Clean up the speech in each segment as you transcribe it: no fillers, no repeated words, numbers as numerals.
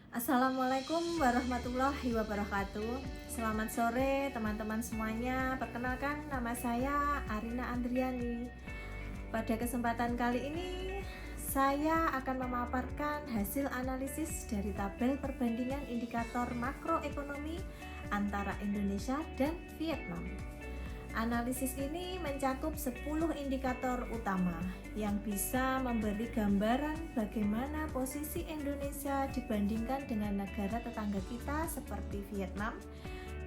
Assalamualaikum warahmatullahi wabarakatuh. Selamat sore teman-teman semuanya. Perkenalkan, nama saya Arina Andriani. Pada kesempatan kali ini saya akan memaparkan hasil analisis dari tabel perbandingan indikator makroekonomi antara Indonesia dan Vietnam. Analisis ini mencakup 10 indikator utama yang bisa memberi gambaran bagaimana posisi Indonesia dibandingkan dengan negara tetangga kita seperti Vietnam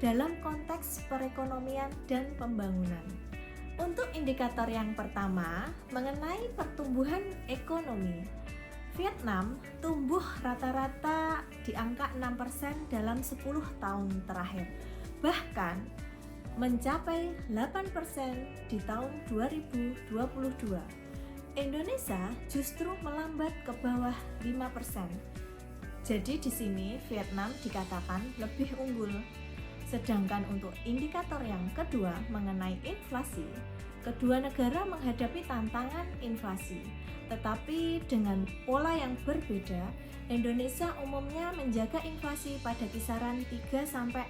dalam konteks perekonomian dan pembangunan. Untuk indikator yang pertama, mengenai pertumbuhan ekonomi. Vietnam tumbuh rata-rata di angka 6% dalam 10 tahun terakhir. Bahkan mencapai 8% di tahun 2022. Indonesia justru melambat ke bawah 5%. Jadi di sini Vietnam dikatakan lebih unggul. Sedangkan untuk indikator yang kedua mengenai inflasi, kedua negara menghadapi tantangan inflasi. Tetapi dengan pola yang berbeda, Indonesia umumnya menjaga inflasi pada kisaran 3-8%.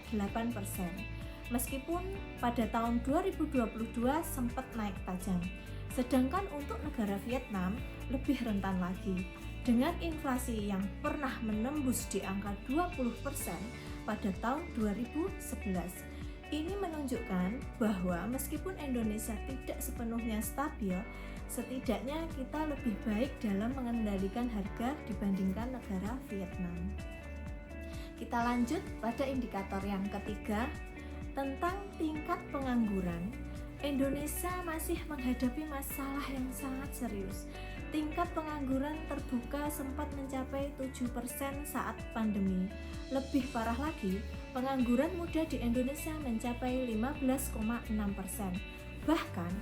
Meskipun pada tahun 2022 sempat naik tajam. Sedangkan untuk negara Vietnam lebih rentan lagi dengan inflasi yang pernah menembus di angka 20% pada tahun 2011. Ini menunjukkan bahwa meskipun Indonesia tidak sepenuhnya stabil, setidaknya kita lebih baik dalam mengendalikan harga dibandingkan negara Vietnam. Kita lanjut pada indikator yang ketiga, tentang tingkat pengangguran. Indonesia masih menghadapi masalah yang sangat serius. Tingkat pengangguran terbuka sempat mencapai 7% saat pandemi. Lebih parah lagi, pengangguran muda di Indonesia mencapai 15,6%. Bahkan,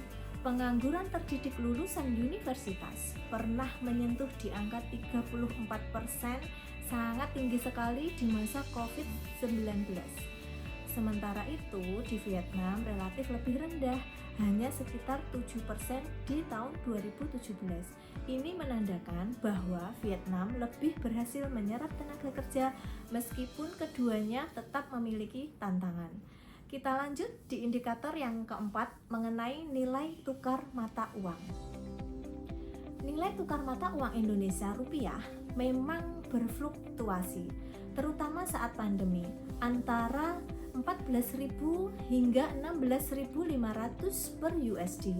pengangguran terdidik lulusan universitas pernah menyentuh di angka 34%, sangat tinggi sekali di masa COVID-19. Sementara itu di Vietnam relatif lebih rendah, hanya sekitar 7% di tahun 2017. Ini menandakan bahwa Vietnam lebih berhasil menyerap tenaga kerja meskipun keduanya tetap memiliki tantangan. Kita lanjut di indikator yang keempat mengenai nilai tukar mata uang. Nilai tukar mata uang Indonesia rupiah memang berfluktuasi, terutama saat pandemi, antara 14.000 hingga 16.500 per USD.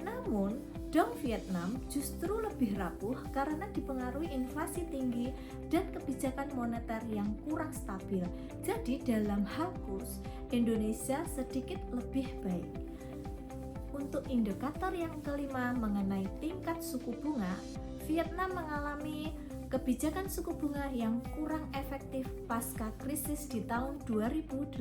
Namun, dong Vietnam justru lebih rapuh karena dipengaruhi inflasi tinggi dan kebijakan moneter yang kurang stabil. Jadi dalam hal kurs, Indonesia sedikit lebih baik. Untuk indikator yang kelima mengenai tingkat suku bunga, Vietnam mengalami kebijakan suku bunga yang kurang efektif pasca krisis di tahun 2008,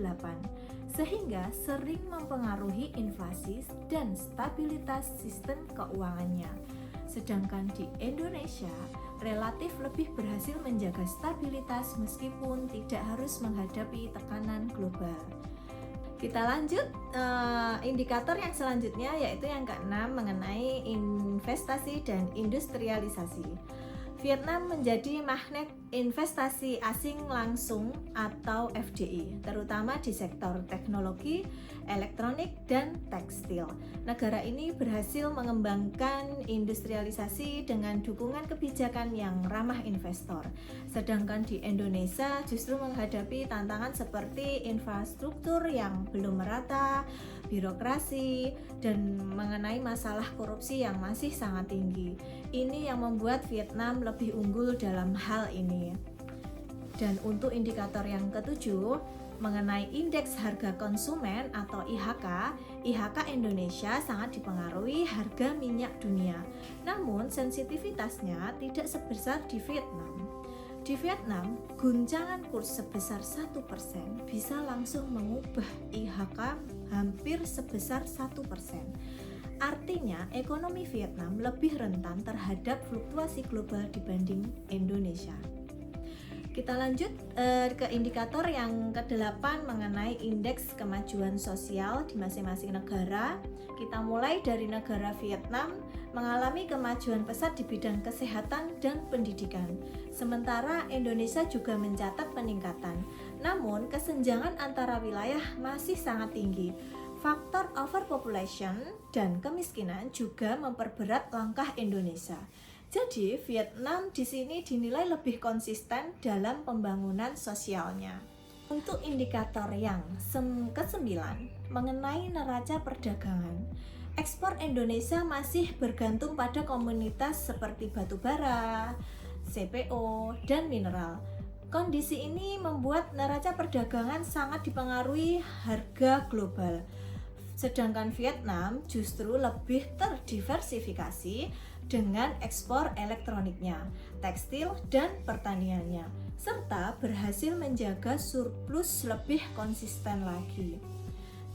sehingga sering mempengaruhi inflasi dan stabilitas sistem keuangannya. Sedangkan di Indonesia, relatif lebih berhasil menjaga stabilitas meskipun tidak harus menghadapi tekanan global. Kita lanjut indikator yang selanjutnya, yaitu yang keenam mengenai investasi dan industrialisasi. Vietnam menjadi magnet investasi asing langsung atau FDI, terutama di sektor teknologi, elektronik, dan tekstil. Negara ini berhasil mengembangkan industrialisasi dengan dukungan kebijakan yang ramah investor. Sedangkan di Indonesia justru menghadapi tantangan seperti infrastruktur yang belum merata, birokrasi, dan mengenai masalah korupsi yang masih sangat tinggi. Ini yang membuat Vietnam lebih unggul dalam hal ini. Dan untuk indikator yang ketujuh mengenai indeks harga konsumen atau IHK, IHK Indonesia sangat dipengaruhi harga minyak dunia. Namun sensitivitasnya tidak sebesar di Vietnam. Di Vietnam, guncangan kurs sebesar 1% bisa langsung mengubah IHK hampir sebesar 1%. Artinya, ekonomi Vietnam lebih rentan terhadap fluktuasi global dibanding Indonesia. Kita lanjut ke indikator yang ke-8 mengenai indeks kemajuan sosial di masing-masing negara. Kita mulai dari negara Vietnam mengalami kemajuan pesat di bidang kesehatan dan pendidikan. Sementara Indonesia juga mencatat peningkatan. Namun, kesenjangan antara wilayah masih sangat tinggi. Faktor overpopulation dan kemiskinan juga memperberat langkah Indonesia. Jadi, Vietnam di sini dinilai lebih konsisten dalam pembangunan sosialnya. Untuk indikator yang ke-9 mengenai neraca perdagangan, ekspor Indonesia masih bergantung pada komoditas seperti batu bara, CPO, dan mineral. Kondisi ini membuat neraca perdagangan sangat dipengaruhi harga global. Sedangkan Vietnam justru lebih terdiversifikasi dengan ekspor elektroniknya, tekstil, dan pertaniannya, serta berhasil menjaga surplus lebih konsisten lagi.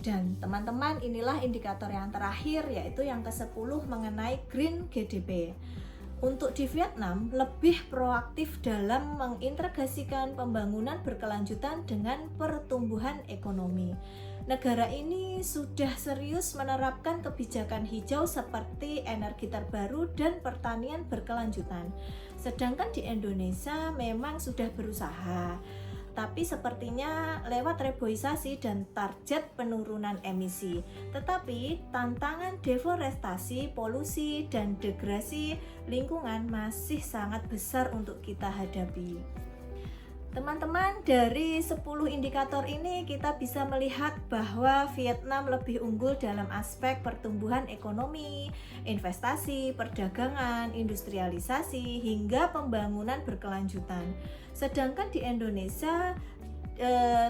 Dan teman-teman, inilah indikator yang terakhir, yaitu yang ke-10 mengenai Green GDP. Untuk di Vietnam, lebih proaktif dalam mengintegrasikan pembangunan berkelanjutan dengan pertumbuhan ekonomi. Negara ini sudah serius menerapkan kebijakan hijau seperti energi terbaru dan pertanian berkelanjutan. Sedangkan di Indonesia memang sudah berusaha, tapi sepertinya lewat reboisasi dan target penurunan emisi. Tetapi tantangan deforestasi, polusi, dan degradasi lingkungan masih sangat besar untuk kita hadapi. Teman-teman, dari 10 indikator ini kita bisa melihat bahwa Vietnam lebih unggul dalam aspek pertumbuhan ekonomi, investasi, perdagangan, industrialisasi, hingga pembangunan berkelanjutan. Sedangkan di Indonesia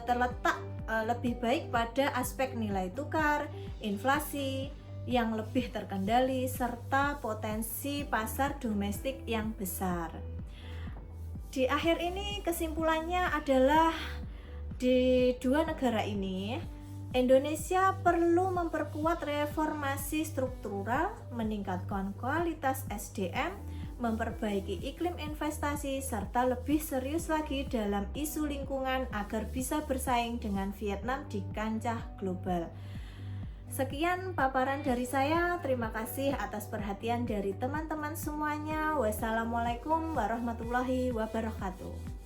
terletak lebih baik pada aspek nilai tukar, inflasi yang lebih terkendali, serta potensi pasar domestik yang besar. Di akhir ini kesimpulannya adalah di dua negara ini Indonesia perlu memperkuat reformasi struktural, meningkatkan kualitas SDM, memperbaiki iklim investasi, serta lebih serius lagi dalam isu lingkungan agar bisa bersaing dengan Vietnam di kancah global. Sekian paparan dari saya. Terima kasih atas perhatian dari teman-teman semuanya. Wassalamualaikum warahmatullahi wabarakatuh.